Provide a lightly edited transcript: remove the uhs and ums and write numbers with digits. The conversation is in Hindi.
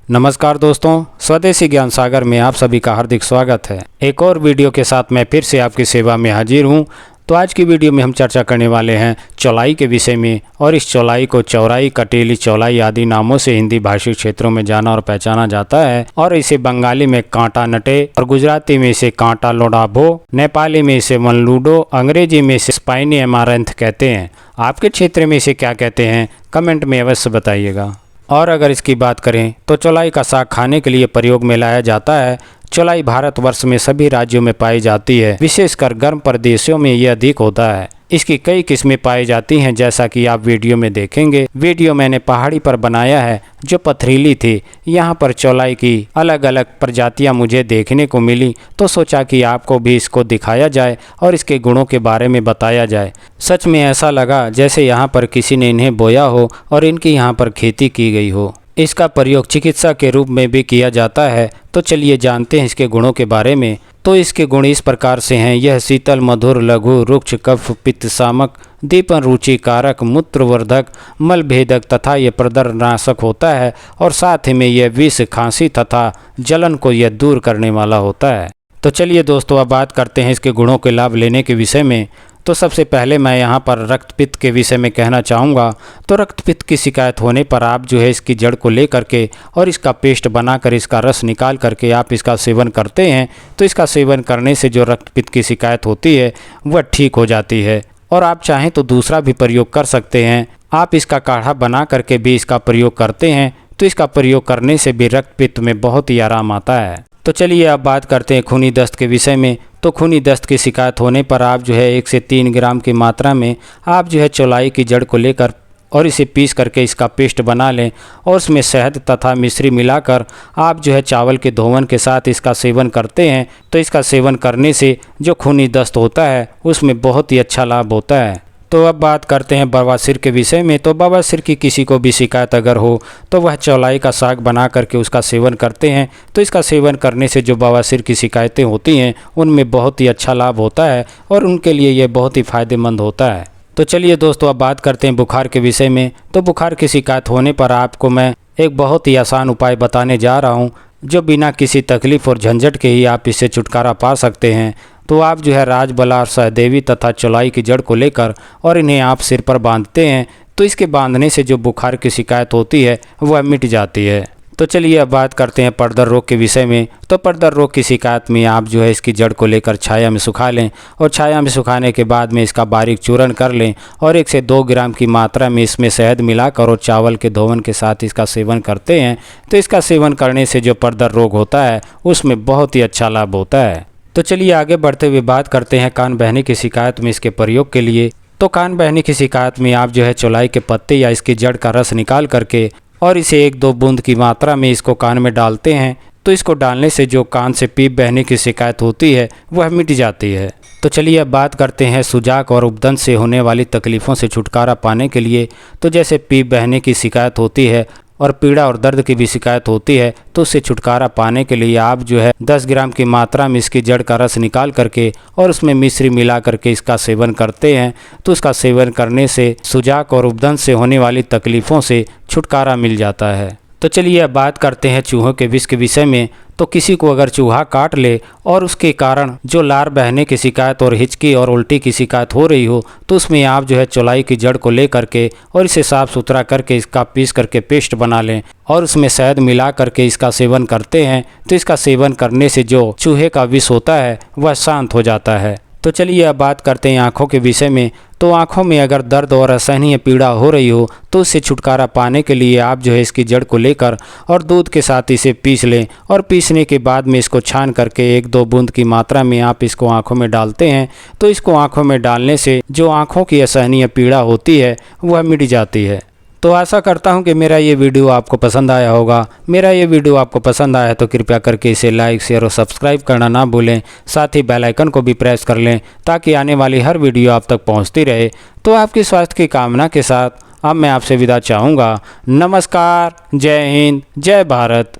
नमस्कार दोस्तों, स्वदेशी ज्ञान सागर में आप सभी का हार्दिक स्वागत है। एक और वीडियो के साथ मैं फिर से आपकी सेवा में हाजिर हूं। तो आज की वीडियो में हम चर्चा करने वाले हैं चौलाई के विषय में, और इस चौलाई को चौराई, कटेली, चौलाई आदि नामों से हिंदी भाषी क्षेत्रों में जाना और पहचाना जाता है। और इसे बंगाली में कांटा नटे, और गुजराती में इसे कांटा लोडाभो, नेपाली में इसे वनलूडो, अंग्रेजी में इसे स्पाइनी एमारैंथ कहते हैं। आपके क्षेत्र में इसे क्या कहते हैं, कमेंट में अवश्य बताइएगा। और अगर इसकी बात करें तो चौलाई का साग खाने के लिए प्रयोग में लाया जाता है। चौलाई भारतवर्ष में सभी राज्यों में पाई जाती है, विशेषकर गर्म प्रदेशों में ये अधिक होता है। इसकी कई किस्में पाई जाती हैं, जैसा कि आप वीडियो में देखेंगे। वीडियो मैंने पहाड़ी पर बनाया है जो पथरीली थी। यहाँ पर चौलाई की अलग अलग प्रजातियाँ मुझे देखने को मिली, तो सोचा कि आपको भी इसको दिखाया जाए और इसके गुणों के बारे में बताया जाए। सच में ऐसा लगा जैसे यहाँ पर किसी ने इन्हें बोया हो और इनकी यहाँ पर खेती की गई हो। इसका प्रयोग चिकित्सा के रूप में भी किया जाता है। तो चलिए जानते हैं इसके गुणों के बारे में। तो इसके गुण इस प्रकार से हैं। यह शीतल, मधुर, लघु, रुक्ष, कफ, पित्त शामक, दीपन रुचि कारक, मूत्रवर्धक, मल भेदक तथा यह प्रदरनाशक होता है। और साथ ही में यह विष, खांसी तथा जलन को यह दूर करने वाला होता है। तो चलिए दोस्तों, अब बात करते हैं इसके गुणों के लाभ लेने के विषय में। तो सबसे पहले मैं यहाँ पर रक्तपित्त के विषय में कहना चाहूँगा। तो रक्तपित्त की शिकायत होने पर आप जो है इसकी जड़ को ले करके और इसका पेस्ट बनाकर इसका रस निकाल करके आप इसका सेवन करते हैं, तो इसका सेवन करने से जो रक्तपित्त की शिकायत होती है वह ठीक हो जाती है। और आप चाहें तो दूसरा भी प्रयोग कर सकते हैं। आप इसका काढ़ा बना करके भी इसका प्रयोग करते हैं, तो इसका प्रयोग करने से भी रक्तपित्त में बहुत ही आराम आता है। तो चलिए अब बात करते हैं खूनी दस्त के विषय में। तो खूनी दस्त की शिकायत होने पर आप जो है 1 से 3 ग्राम की मात्रा में आप जो है चौलाई की जड़ को लेकर और इसे पीस करके इसका पेस्ट बना लें, और उसमें शहद तथा मिश्री मिलाकर आप जो है चावल के धोवन के साथ इसका सेवन करते हैं, तो इसका सेवन करने से जो खूनी दस्त होता है उसमें बहुत ही अच्छा लाभ होता है। तो अब बात करते हैं बवासीर के विषय में। तो बवासीर की किसी को भी शिकायत अगर हो तो वह चौलाई का साग बना करके उसका सेवन करते हैं, तो इसका सेवन करने से जो बवासीर की शिकायतें होती हैं उनमें बहुत ही अच्छा लाभ होता है और उनके लिए ये बहुत ही फ़ायदेमंद होता है। तो चलिए दोस्तों, अब बात करते हैं बुखार के विषय में। तो बुखार की शिकायत होने पर आपको मैं एक बहुत ही आसान उपाय बताने जा रहा हूँ, जो बिना किसी तकलीफ़ और झंझट के ही आप इससे छुटकारा पा सकते हैं। तो आप जो है राजबला और सहदेवी तथा चौलाई की जड़ को लेकर और इन्हें आप सिर पर बांधते हैं, तो इसके बांधने से जो बुखार की शिकायत होती है वह मिट जाती है। तो चलिए अब बात करते हैं परदर रोग के विषय में। तो परदर रोग की शिकायत में आप जो है इसकी जड़ को लेकर छाया में सुखा लें, और छाया में सुखाने के बाद में इसका बारीक चूर्ण कर लें, और 1 से 2 ग्राम की मात्रा में इसमें शहद मिलाकर और चावल के धोवन के साथ इसका सेवन करते हैं, तो इसका सेवन करने से जो परदर रोग होता है उसमें बहुत ही अच्छा लाभ होता है। तो चलिए आगे बढ़ते हुए बात करते हैं कान बहने की शिकायत में इसके प्रयोग के लिए। तो कान बहने की शिकायत में आप जो है चौलाई के पत्ते या इसकी जड़ का रस निकाल करके और इसे 1-2 बूंद की मात्रा में इसको कान में डालते हैं, तो इसको डालने से जो कान से पीप बहने की शिकायत होती है वह मिट जाती है। तो चलिए अब बात करते हैं सुजाक और उपदंत से होने वाली तकलीफ़ों से छुटकारा पाने के लिए। तो जैसे पीप बहने की शिकायत होती है और पीड़ा और दर्द की भी शिकायत होती है, तो उससे छुटकारा पाने के लिए आप जो है 10 ग्राम की मात्रा में इसकी जड़ का रस निकाल करके और उसमें मिश्री मिला करके इसका सेवन करते हैं, तो उसका सेवन करने से सुजाक और उपदंत से होने वाली तकलीफ़ों से छुटकारा मिल जाता है। तो चलिए अब बात करते हैं चूहों के विष के विषय में। तो किसी को अगर चूहा काट ले और उसके कारण जो लार बहने की शिकायत और हिचकी और उल्टी की शिकायत हो रही हो, तो उसमें आप जो है चौलाई की जड़ को ले करके और इसे साफ़ सुथरा करके इसका पीस करके पेस्ट बना लें, और उसमें शहद मिला करके इसका सेवन करते हैं, तो इसका सेवन करने से जो चूहे का विष होता है वह शांत हो जाता है। तो चलिए अब बात करते हैं आँखों के विषय में। तो आँखों में अगर दर्द और असहनीय पीड़ा हो रही हो, तो उससे छुटकारा पाने के लिए आप जो है इसकी जड़ को लेकर और दूध के साथ इसे पीस लें, और पीसने के बाद में इसको छान करके 1-2 बूंद की मात्रा में आप इसको आँखों में डालते हैं, तो इसको आँखों में डालने से जो आँखों की असहनीय पीड़ा होती है वह मिट जाती है। तो आशा करता हूं कि मेरा ये वीडियो आपको पसंद आया होगा। मेरा ये वीडियो आपको पसंद आया तो कृपया करके इसे लाइक, शेयर और सब्सक्राइब करना ना भूलें। साथ ही बेल आइकन को भी प्रेस कर लें ताकि आने वाली हर वीडियो आप तक पहुंचती रहे। तो आपके स्वास्थ्य की कामना के साथ अब मैं आपसे विदा चाहूँगा। नमस्कार, जय हिंद, जय भारत।